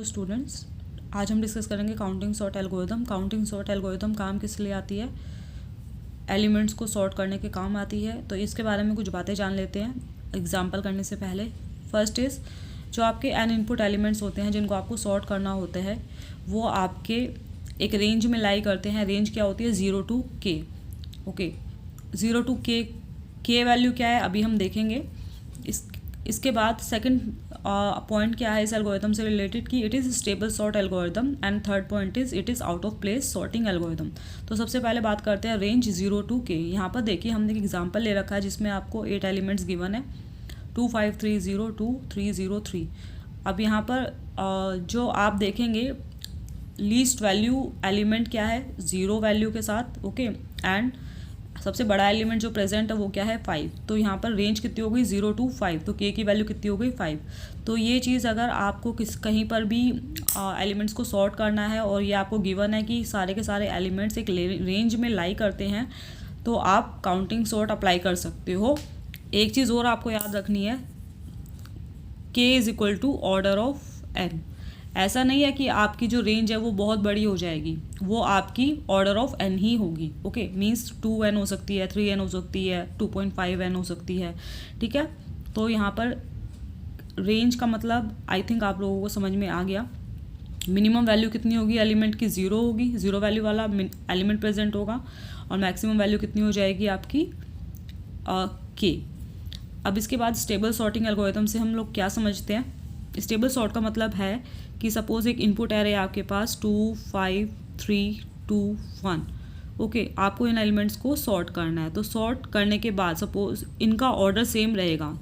Hello students, आज हम discuss करेंगे counting sort algorithm. Counting sort algorithm काम किस लिए आती है? एलिमेंट्स को सॉर्ट करने के काम आती है। तो इसके बारे में कुछ बातें जान लेते हैं एग्जांपल करने से पहले। फर्स्ट इज़, जो आपके एन इनपुट एलिमेंट्स होते हैं जिनको आपको सॉर्ट करना होता है, वो आपके एक रेंज में लाई करते हैं। रेंज क्या होती है? 0 to k। Okay, 0 to k value क्या है अभी हम देखेंगे। इसके बाद सेकंड पॉइंट क्या है इस एल्गोरिथम से रिलेटेड कि it is stable sort algorithm, and third point is it is out of place sorting algorithm. तो सबसे पहले बात करते हैं रेंज 0 to k। यहाँ पर देखिए हमने एक एग्जांपल ले रखा है जिसमें आपको 8 एलिमेंट्स गिवन है, 2 5 3 0 2 3 0 3। अब यहाँ पर जो आप देखेंगे लीस्ट वैल्यू एलिमेंट क्या है? 0 वैल्यू के साथ। ओके, एंड सबसे बड़ा एलिमेंट जो प्रेजेंट है वो क्या है? 5। तो यहाँ पर रेंज कितनी हो गई? 0 to 5। तो k की वैल्यू कितनी हो गई? 5। तो ये चीज़ अगर आपको कहीं पर भी एलिमेंट्स को सॉर्ट करना है और ये आपको गिवन है कि सारे के सारे एलिमेंट्स एक रेंज में लाई करते हैं, तो आप काउंटिंग सॉर्ट अप्लाई कर सकते हो। एक चीज़ और आपको याद रखनी है, k is equal to order of n। ऐसा नहीं है कि आपकी जो रेंज है वो बहुत बड़ी हो जाएगी, वो आपकी ऑर्डर ऑफ n ही होगी। ओके, मीन्स 2n हो सकती है, 3n हो सकती है, 2.5n हो सकती है। ठीक है, तो यहाँ पर रेंज का मतलब आई थिंक आप लोगों को समझ में आ गया। मिनिमम वैल्यू कितनी होगी एलिमेंट की? 0 होगी, 0 वैल्यू वाला एलिमेंट प्रेजेंट होगा। और मैक्सिमम वैल्यू कितनी हो जाएगी आपकी? k। अब इसके बाद स्टेबल सॉर्टिंग एल्गोरिथम से हम लोग क्या समझते हैं? स्टेबल सॉर्ट का मतलब है कि सपोज एक इनपुट एरे है आपके पास 2 5 3 2 1। ओके, आपको इन एलिमेंट्स को सॉर्ट करना है। तो सॉर्ट करने के बाद सपोज इनका ऑर्डर सेम रहेगा,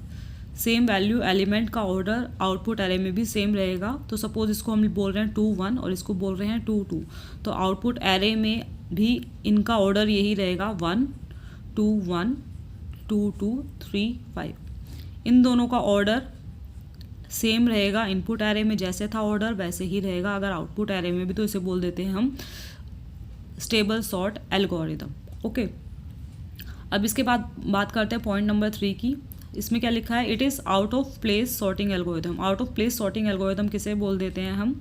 सेम वैल्यू एलिमेंट का ऑर्डर आउटपुट एरे में भी सेम रहेगा। तो सपोज इसको हम बोल रहे हैं 2 1 और इसको बोल रहे हैं 2 2। तो आउटपुट एरे में भी इनका ऑर्डर यही रहेगा 1 2 1 2 2 3 5। इन दोनों का ऑर्डर सेम रहेगा। इनपुट एरे में जैसे था ऑर्डर वैसे ही रहेगा अगर आउटपुट एरे में भी, तो इसे बोल देते हैं हम स्टेबल सॉर्ट एल्गोरिथम। ओके, अब इसके बाद बात करते हैं पॉइंट नंबर 3 की। इसमें क्या लिखा है? It is out of place sorting algorithm. Out of place sorting algorithm किसे बोल देते हैं हम?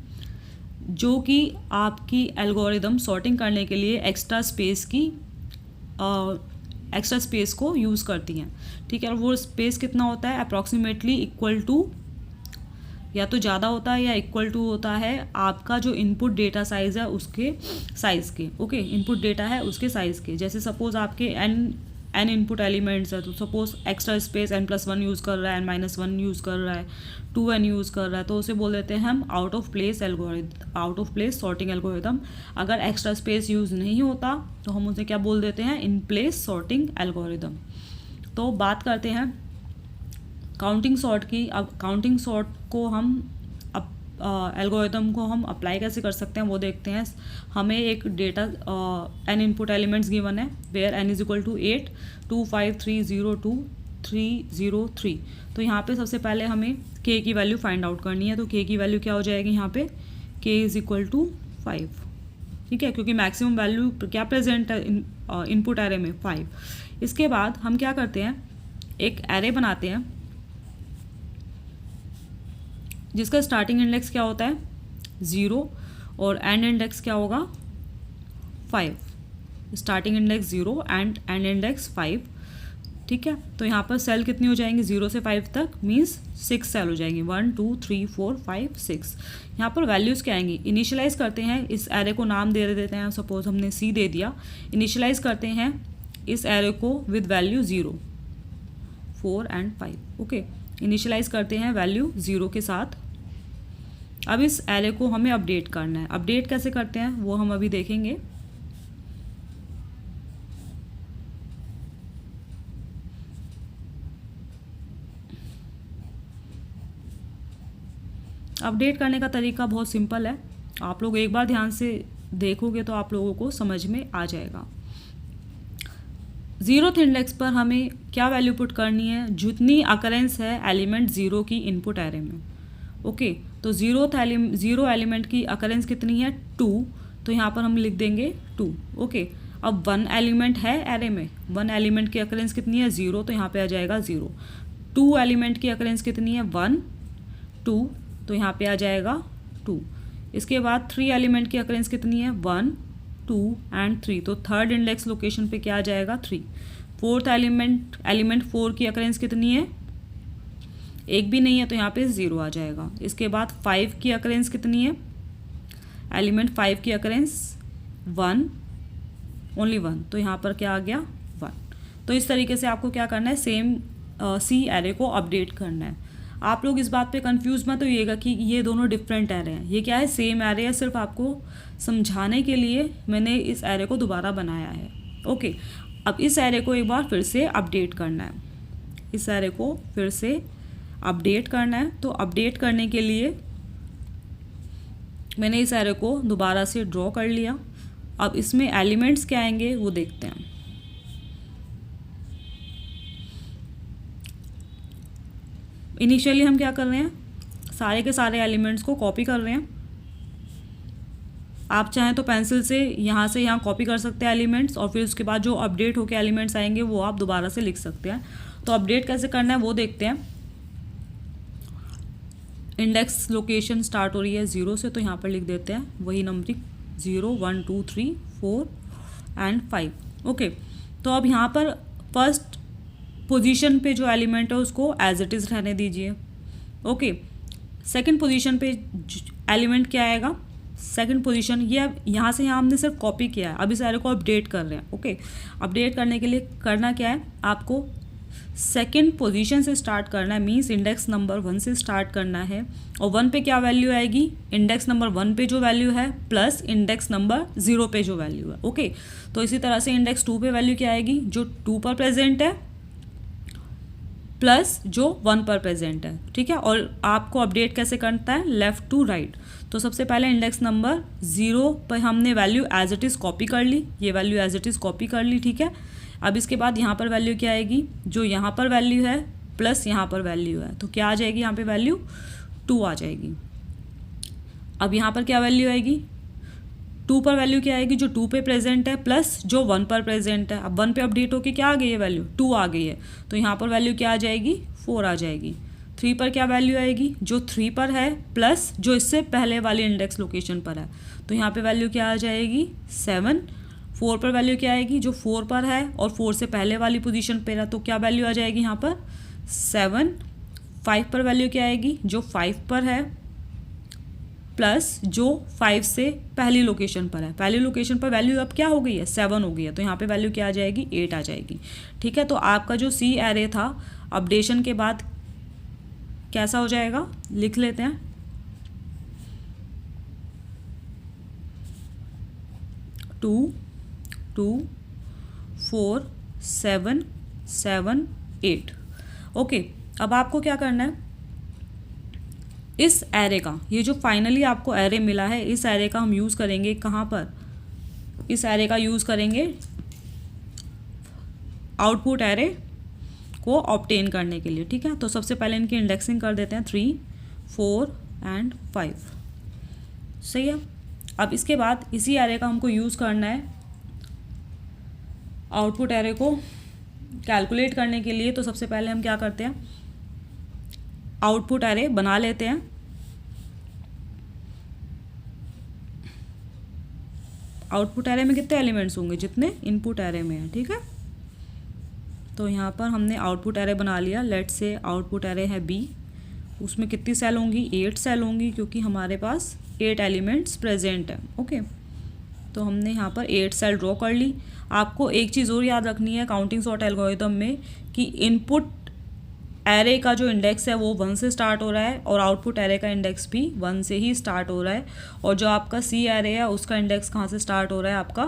जो कि आपकी एल्गोरिथम सॉर्टिंग करने के लिए एक्स्ट्रा स्पेस को यूज़ करती हैं। ठीक है, और वो स्पेस कितना होता है? अप्रॉक्सीमेटली इक्वल टू, या तो ज़्यादा होता है या इक्वल टू होता है आपका जो इनपुट डेटा साइज़ है उसके साइज़ के। ओके, इनपुट डेटा है उसके साइज़ के। जैसे सपोज आपके एन इनपुट एलिमेंट्स है, तो suppose extra space n+1 use कर रहा है, n-1 यूज़ कर रहा है, 2n यूज़ कर रहा है, तो उसे बोल देते हैं हम out of place sorting algorithm. अगर एक्स्ट्रा स्पेस यूज़ नहीं होता तो हम उसे क्या बोल देते हैं? In place sorting algorithm. तो बात करते हैं काउंटिंग सॉर्ट की। अब काउंटिंग सॉर्ट को हम एल्गोरिथम को हम अप्लाई कैसे कर सकते हैं वो देखते हैं। हमें एक data n input elements given है where n is equal to 8 2 5 3 0 2 3 0 3। तो यहाँ पे सबसे पहले हमें k की वैल्यू फाइंड आउट करनी है। तो k की वैल्यू क्या हो जाएगी यहाँ पे? k is equal to 5। ठीक है, क्योंकि मैक्सिमम वैल्यू क्या प्रेजेंट है इनपुट एरे में? 5। इसके बाद हम क्या करते हैं, एक एरे बनाते हैं जिसका स्टार्टिंग इंडेक्स क्या होता है? 0 और एंड इंडेक्स क्या होगा? 5। Starting index 0 and and index 5। ठीक है, तो यहाँ पर सेल कितनी हो जाएंगी? 0 से 5 तक, मीन्स 6 सेल हो जाएंगी। 1 2 3 4 5 6। यहाँ पर वैल्यूज़ क्या आएंगी? इनिशियलाइज करते हैं, इस एरे को नाम दे देते हैं। सपोज हमने C दे दिया। इनिशियलाइज करते हैं इस एरे को with value 0 4 and 5। Okay, initialize करते हैं वैल्यू 0 के साथ। अब इस एरे को हमें अपडेट करना है। अपडेट कैसे करते हैं वो हम अभी देखेंगे। अपडेट करने का तरीका बहुत सिंपल है। आप लोग एक बार ध्यान से देखोगे तो आप लोगों को समझ में आ जाएगा। 0th इंडेक्स पर हमें क्या वैल्यू पुट करनी है? जितनी अकरेंस है एलिमेंट 0 की इनपुट एरे में। ओके, तो 0 एलिमेंट की अकरेंस कितनी है? 2। तो यहाँ पर हम लिख देंगे 2। ओके, अब 1 एलिमेंट है एरे में, 1 एलिमेंट की अकरेंस कितनी है? 0। तो यहाँ पे आ जाएगा 0। 2 एलिमेंट की अकरेंस कितनी है? 1 2। तो यहाँ पे आ जाएगा 2। इसके बाद 3 एलिमेंट की अकरेंस कितनी है, 1 2 एंड 3, तो थर्ड इंडेक्स लोकेशन पे क्या आ जाएगा, 3। फोर्थ एलिमेंट 4 की अकरेंस कितनी है, एक भी नहीं है, तो यहाँ पे 0 आ जाएगा। इसके बाद 5 की अकरेंस कितनी है, एलिमेंट 5 की अकरेंस 1, ओनली 1, तो यहाँ पर क्या आ गया, 1। तो इस तरीके से आपको क्या करना है, सेम सी एरे को अपडेट करना है। आप लोग इस बात पे कंफ्यूज मत होइएगा कि ये दोनों डिफरेंट एरे हैं, ये क्या है, सेम एरे है, सिर्फ आपको समझाने के लिए मैंने इस एरे को दोबारा बनाया है। ओके, अब इस एरे को एक बार फिर से अपडेट करना है, इस एरे को फिर से अपडेट करना है। तो अपडेट करने के लिए मैंने इस एरे को दोबारा से ड्रॉ कर लिया। अब इसमें एलिमेंट्स क्या आएंगे वो देखते हैं। इनिशियली हम क्या कर रहे हैं, सारे के सारे एलिमेंट्स को कॉपी कर रहे हैं। आप चाहें तो पेंसिल से यहाँ कॉपी कर सकते हैं एलिमेंट्स, और फिर उसके बाद जो अपडेट होके एलिमेंट्स आएंगे वो आप दोबारा से लिख सकते हैं। तो अपडेट कैसे करना है वो देखते हैं। इंडेक्स लोकेशन स्टार्ट हो रही है 0 से, तो यहाँ पर लिख देते हैं वही नंबरिंग 0 1 2 3 4 एंड 5। ओके, तो अब यहाँ पर फर्स्ट पोजीशन पे जो एलिमेंट है उसको एज इट इज़ रहने दीजिए। ओके, सेकंड पोजीशन पे एलिमेंट क्या आएगा, सेकंड पोजीशन, ये अब यहाँ से यहाँ हमने सिर्फ कॉपी किया है, अब इस एरे को अपडेट कर रहे हैं। ओके, अपडेट करने के लिए करना क्या है, आपको सेकंड पोजीशन से स्टार्ट करना है, मींस इंडेक्स नंबर 1 से स्टार्ट करना है। और 1 पे क्या वैल्यू आएगी, इंडेक्स नंबर 1 पे जो वैल्यू है प्लस इंडेक्स नंबर 0 पे जो वैल्यू है। ओके, तो इसी तरह से इंडेक्स 2 पे वैल्यू क्या आएगी, जो 2 पर प्रेजेंट है प्लस जो 1 पर प्रेजेंट है। ठीक है, और आपको अपडेट कैसे करता है, लेफ़्ट टू राइट। तो सबसे पहले इंडेक्स नंबर 0 पर हमने value as it is copy कर ली, ये value as it is copy कर ली। ठीक है, अब इसके बाद यहाँ पर वैल्यू क्या आएगी, जो यहाँ पर वैल्यू है प्लस यहाँ पर वैल्यू है, तो क्या आ जाएगी, यहाँ पे वैल्यू 2 आ जाएगी। अब यहाँ पर क्या वैल्यू आएगी, 2 पर वैल्यू क्या आएगी, जो 2 पे प्रेजेंट है प्लस जो 1 पर प्रेजेंट है। अब 1 पे अपडेट होके क्या आ गई है, वैल्यू 2 आ गई है, तो यहाँ पर वैल्यू क्या आ जाएगी, 4 आ जाएगी। 3 पर क्या वैल्यू आएगी, जो 3 पर है प्लस जो इससे पहले वाली इंडेक्स लोकेशन पर है, तो यहाँ पे वैल्यू क्या आ जाएगी, 7। 4 पर वैल्यू क्या आएगी, जो 4 पर है और 4 से पहले वाली पोजीशन पर है, तो क्या वैल्यू आ जाएगी यहाँ पर, 7। 5 पर वैल्यू क्या आएगी, जो 5 पर है प्लस जो 5 से पहली लोकेशन पर है, पहली लोकेशन पर वैल्यू अब क्या हो गई है, 7 हो गई है, तो यहाँ पे वैल्यू क्या आ जाएगी, 8 आ जाएगी। ठीक है, तो आपका जो सी एरे था अपडेशन के बाद कैसा हो जाएगा, लिख लेते हैं। 2 2 4 7 7 8। ओके, अब आपको क्या करना है, इस एरे का, ये जो फाइनली आपको एरे मिला है, इस एरे का हम यूज़ करेंगे कहाँ पर, इस एरे का यूज़ करेंगे आउटपुट एरे को ऑब्टेन करने के लिए। ठीक है, तो सबसे पहले इनकी इंडेक्सिंग कर देते हैं 3 4 एंड 5। सही है, अब इसके बाद इसी एरे का हमको यूज़ करना है आउटपुट एरे को कैलकुलेट करने के लिए। तो सबसे पहले हम क्या करते हैं, आउटपुट एरे बना लेते हैं। आउटपुट एरे में कितने एलिमेंट्स होंगे, जितने इनपुट एरे में है। ठीक है, तो यहाँ पर हमने आउटपुट एरे बना लिया। लेट्स से आउटपुट एरे है बी, उसमें कितनी सेल होंगी, 8 सेल होंगी, क्योंकि हमारे पास 8 एलिमेंट्स प्रेजेंट हैं। ओके, तो हमने यहाँ पर 8 सेल ड्रॉ कर ली। आपको एक चीज़ और याद रखनी है काउंटिंग सॉर्ट एल्गोरिथम में, कि इनपुट एरे का जो इंडेक्स है वो 1 से स्टार्ट हो रहा है और आउटपुट एरे का इंडेक्स भी 1 से ही स्टार्ट हो रहा है, और जो आपका सी एरे है उसका इंडेक्स कहाँ से स्टार्ट हो रहा है, आपका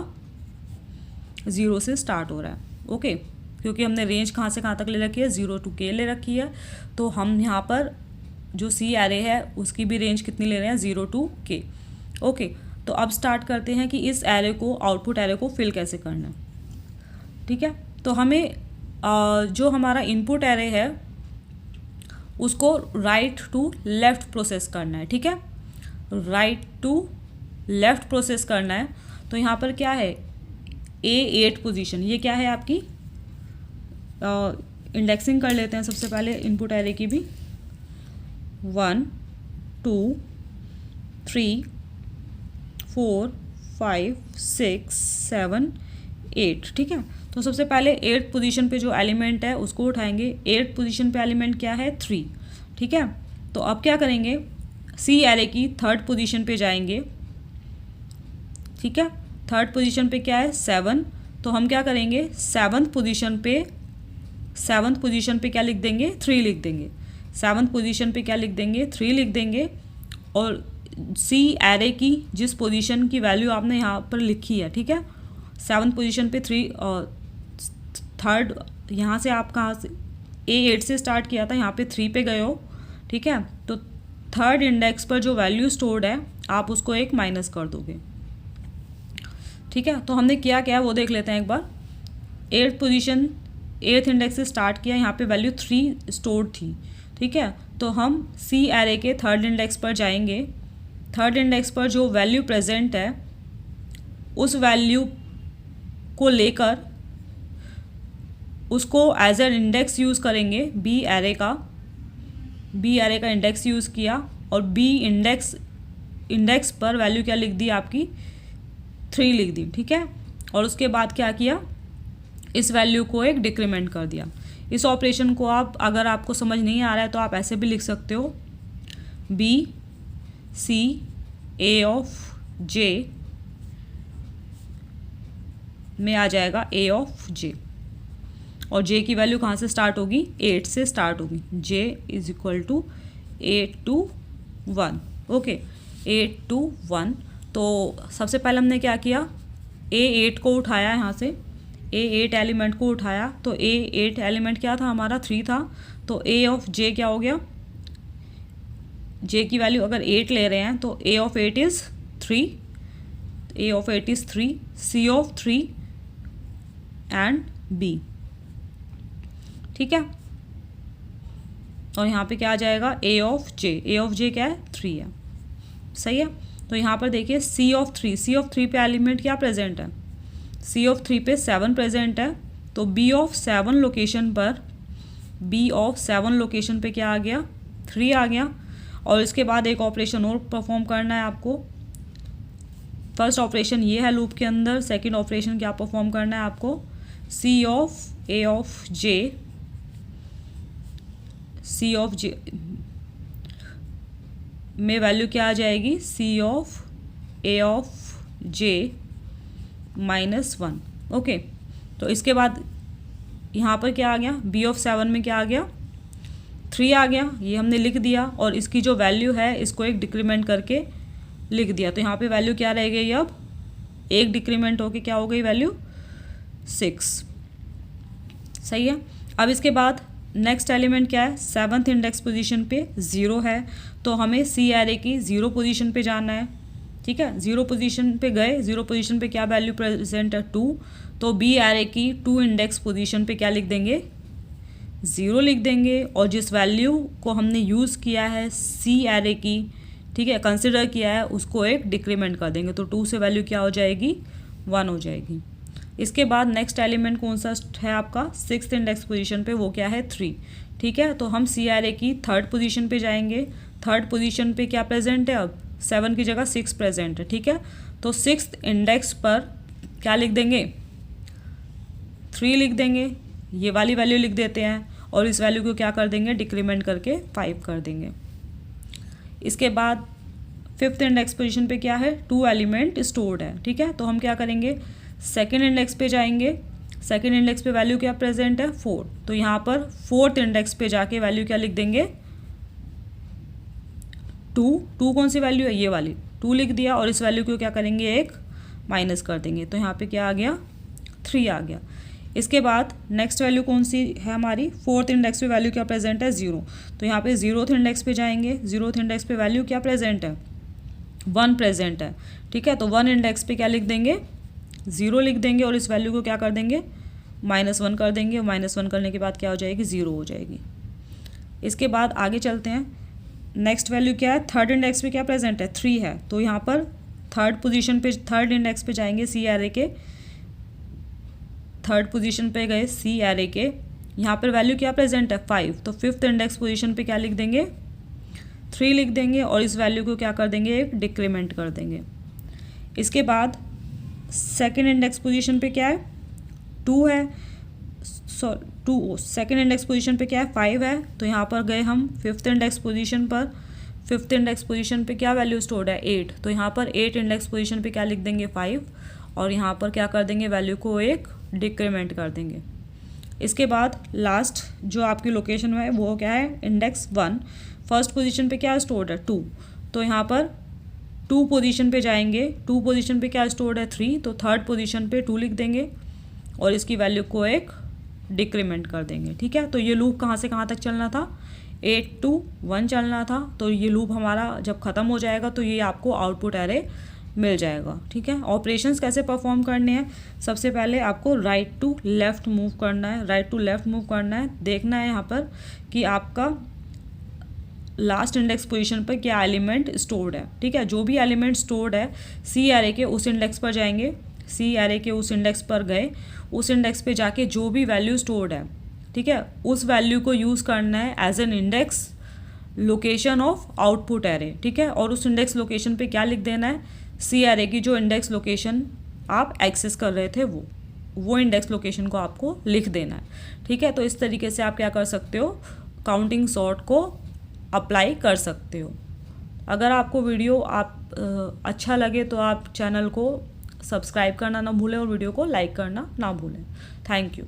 0 से स्टार्ट हो रहा है। ओके, क्योंकि हमने रेंज कहाँ से कहाँ तक ले रखी है, 0 to k ले रखी है, तो हम यहाँ पर जो सी एरे है उसकी भी रेंज कितनी ले रहे हैं, 0 to k। ओके, तो अब स्टार्ट करते हैं कि इस एरे को, आउटपुट एरे को फिल कैसे करना है। ठीक है, तो हमें जो हमारा इनपुट एरे है उसको राइट टू लेफ़्ट प्रोसेस करना है। ठीक है, राइट टू लेफ़्ट प्रोसेस करना है। तो यहाँ पर क्या है, A8 पोजीशन, ये क्या है आपकी, इंडेक्सिंग कर लेते हैं सबसे पहले इनपुट एरे की भी। 1 2 3 4 5 6 7 8। ठीक है, तो सबसे पहले 8th पोजीशन पे जो एलिमेंट है उसको उठाएंगे। 8th पोजीशन पे एलिमेंट क्या है? 3। ठीक है, तो अब क्या करेंगे, सी एरे की 3rd पोजीशन पे जाएंगे। ठीक है, 3rd पोजीशन पे क्या है? 7। तो हम क्या करेंगे, 7th पोजीशन पे क्या लिख देंगे? 3 लिख देंगे। 7th पोजीशन पे क्या लिख देंगे? 3 लिख देंगे। और सी एरे की जिस पोजीशन की वैल्यू आपने यहाँ पर लिखी है, ठीक है, 7th पोजीशन पे 3 और 3rd, यहाँ से आप कहाँ से A8 से स्टार्ट किया था, यहाँ पे 3 पे गए हो। ठीक है, तो 3rd इंडेक्स पर जो वैल्यू स्टोर्ड है आप उसको एक माइनस कर दोगे। ठीक है, तो हमने किया क्या है वो देख लेते हैं एक बार। 8th पोजीशन 8th इंडेक्स से स्टार्ट किया, यहाँ पे वैल्यू 3 स्टोर्ड थी। ठीक है, तो हम सी एरे के 3rd इंडेक्स पर जाएंगे। 3rd इंडेक्स पर जो वैल्यू प्रेजेंट है उस वैल्यू को लेकर उसको एज एन इंडेक्स यूज़ करेंगे। बी एरे का इंडेक्स यूज़ किया और बी इंडेक्स पर वैल्यू क्या लिख दी आपकी? 3 लिख दी। ठीक है, और उसके बाद क्या किया, इस वैल्यू को एक डिक्रीमेंट कर दिया। इस ऑपरेशन को आप, अगर आपको समझ नहीं आ रहा है तो आप ऐसे भी लिख सकते हो, बी सी ए ऑफ जे में आ जाएगा ए ऑफ जे, और जे की वैल्यू कहाँ से स्टार्ट होगी? 8 से स्टार्ट होगी। J is equal to 8 to 1। Okay, 8 to 1। तो सबसे पहले हमने क्या किया, A8 को उठाया, यहाँ से A8 एलिमेंट को उठाया। तो A8 एलिमेंट क्या था हमारा? 3 था। तो A ऑफ J क्या हो गया? J की वैल्यू अगर 8 ले रहे हैं तो A of 8 is 3, A of 8 is 3, C of 3 and B। ठीक है, और यहाँ पे क्या आ जाएगा? A ऑफ J क्या है? 3 है। सही है, तो यहाँ पर देखिए C ऑफ 3 पे एलिमेंट क्या प्रेजेंट है? C ऑफ 3 पे 7 प्रेजेंट है। तो B ऑफ 7 लोकेशन पे क्या आ गया? 3 आ गया। और इसके बाद एक ऑपरेशन और परफॉर्म करना है आपको। फर्स्ट ऑपरेशन ये है लूप के अंदर, सेकंड ऑपरेशन क्या परफॉर्म करना है आपको? C ऑफ J में वैल्यू क्या आ जाएगी? C of A of J -1। Okay, तो इसके बाद यहाँ पर क्या आ गया? B ऑफ 7 में क्या आ गया? 3 आ गया। ये हमने लिख दिया और इसकी जो वैल्यू है इसको एक डिक्रीमेंट करके लिख दिया। तो यहाँ पे वैल्यू क्या रह गई? अब एक डिक्रीमेंट होके क्या हो गई वैल्यू? 6। सही है, अब इसके बाद नेक्स्ट एलिमेंट क्या है? 7th इंडेक्स पोजीशन पे 0 है। तो हमें सी एरे की 0 पोजीशन पे जाना है। ठीक है, 0 पोजीशन पे गए। 0 पोजीशन पे क्या वैल्यू प्रेजेंट है? 2। तो बी एरे की 2 इंडेक्स पोजीशन पे क्या लिख देंगे? 0 लिख देंगे। और जिस वैल्यू को हमने यूज़ किया है सी एरे की, ठीक है, कंसिडर किया है, उसको एक डिक्रीमेंट कर देंगे। तो 2 से वैल्यू क्या हो जाएगी? 1 हो जाएगी। इसके बाद नेक्स्ट एलिमेंट कौन सा है आपका? 6th इंडेक्स पोजीशन पे, वो क्या है? 3। ठीक है, तो हम सी एरे की 3rd पोजीशन पे जाएंगे। 3rd पोजीशन पे क्या प्रेजेंट है? अब 7 की जगह 6 प्रेजेंट है। ठीक है, तो 6th इंडेक्स पर क्या लिख देंगे? 3 लिख देंगे। ये वाली वैल्यू लिख देते हैं और इस वैल्यू को क्या कर देंगे? डिक्रीमेंट करके 5 कर देंगे। इसके बाद 5th इंडेक्स पोजीशन पे क्या है? 2 एलिमेंट स्टोर्ड है। ठीक है, तो हम क्या करेंगे? सेकेंड इंडेक्स पे जाएंगे। सेकेंड इंडेक्स पे वैल्यू क्या प्रेजेंट है? 4। तो यहाँ पर 4th इंडेक्स पे जाके वैल्यू क्या लिख देंगे? 2 कौन सी वैल्यू है? ये वाली 2 लिख दिया और इस वैल्यू को क्या करेंगे? एक माइनस कर देंगे। तो यहाँ पे क्या आ गया? 3 आ गया। इसके बाद नेक्स्ट वैल्यू कौन सी है हमारी? 4th इंडेक्स पे वैल्यू क्या प्रेजेंट है? 0। तो यहाँ पे 0th इंडेक्स पे जाएंगे। 0th इंडेक्स पे वैल्यू क्या प्रेजेंट है? 1 प्रेजेंट है। ठीक है, तो 1 इंडेक्स पे क्या लिख देंगे? 0 लिख देंगे और इस वैल्यू को क्या कर देंगे? -1 कर देंगे। और -1 करने के बाद क्या हो जाएगी? 0 हो जाएगी। इसके बाद आगे चलते हैं। नेक्स्ट वैल्यू क्या है? 3rd इंडेक्स पे क्या प्रेजेंट है? 3 है। तो यहाँ पर 3rd पोजीशन पे, 3rd इंडेक्स पे जाएंगे। सी एरे के 3rd पोजीशन पे गए सी एरे के, यहाँ पर वैल्यू क्या प्रेजेंट है? 5। तो 5th इंडेक्स पोजीशन पे क्या लिख देंगे? 3 लिख देंगे और इस वैल्यू को क्या कर देंगे, एक डिक्रीमेंट कर देंगे। इसके बाद सेकेंड इंडेक्स पोजीशन पे क्या है, 2 है, सेकेंड इंडेक्स पोजीशन पे क्या है, 5 है। तो यहाँ पर गए हम फिफ्थ इंडेक्स पोजीशन पर, फिफ्थ इंडेक्स पोजीशन पे क्या वैल्यू स्टोर्ड है, 8। तो यहाँ पर 8 इंडेक्स पोजीशन पे क्या लिख देंगे, 5, और यहाँ पर क्या कर देंगे, वैल्यू को एक डिक्रीमेंट कर देंगे। इसके बाद लास्ट जो आपकी लोकेशन है वो क्या है, इंडेक्स 1। फर्स्ट पोजीशन पे क्या स्टोर्ड है, 2। तो यहाँ पर 2 पोजीशन पे जाएंगे, 2 पोजीशन पे क्या स्टोर्ड है, 3। तो थर्ड पोजीशन पे 2 लिख देंगे और इसकी वैल्यू को एक डिक्रीमेंट कर देंगे। ठीक है, तो ये लूप कहाँ से कहाँ तक चलना था, 8 to 1 चलना था। तो ये लूप हमारा जब ख़त्म हो जाएगा तो ये आपको आउटपुट एरे मिल जाएगा। ठीक है, ऑपरेशंस कैसे परफॉर्म करने हैं, सबसे पहले आपको राइट टू लेफ़्ट मूव करना है, राइट टू लेफ़्ट मूव करना है। देखना है यहाँ पर कि आपका लास्ट इंडेक्स पोजीशन पर क्या एलिमेंट स्टोर्ड है। ठीक है, जो भी एलिमेंट स्टोर्ड है सी एरे के उस इंडेक्स पर जाएंगे, सी एरे के उस इंडेक्स पर गए, उस इंडेक्स पे जाके जो भी वैल्यू स्टोर्ड है, ठीक है, उस वैल्यू को यूज़ करना है as an index location of output array. ठीक है, और उस इंडेक्स लोकेशन पे क्या लिख देना है, सी एरे की जो इंडेक्स लोकेशन आप एक्सेस कर रहे थे वो इंडेक्स लोकेशन को आपको लिख देना है। ठीक है, तो इस तरीके से आप क्या कर सकते हो, काउंटिंग सॉर्ट को अप्लाई कर सकते हो। अगर आपको वीडियो अच्छा लगे तो आप चैनल को सब्सक्राइब करना ना भूलें और वीडियो को लाइक करना ना भूलें। Thank you.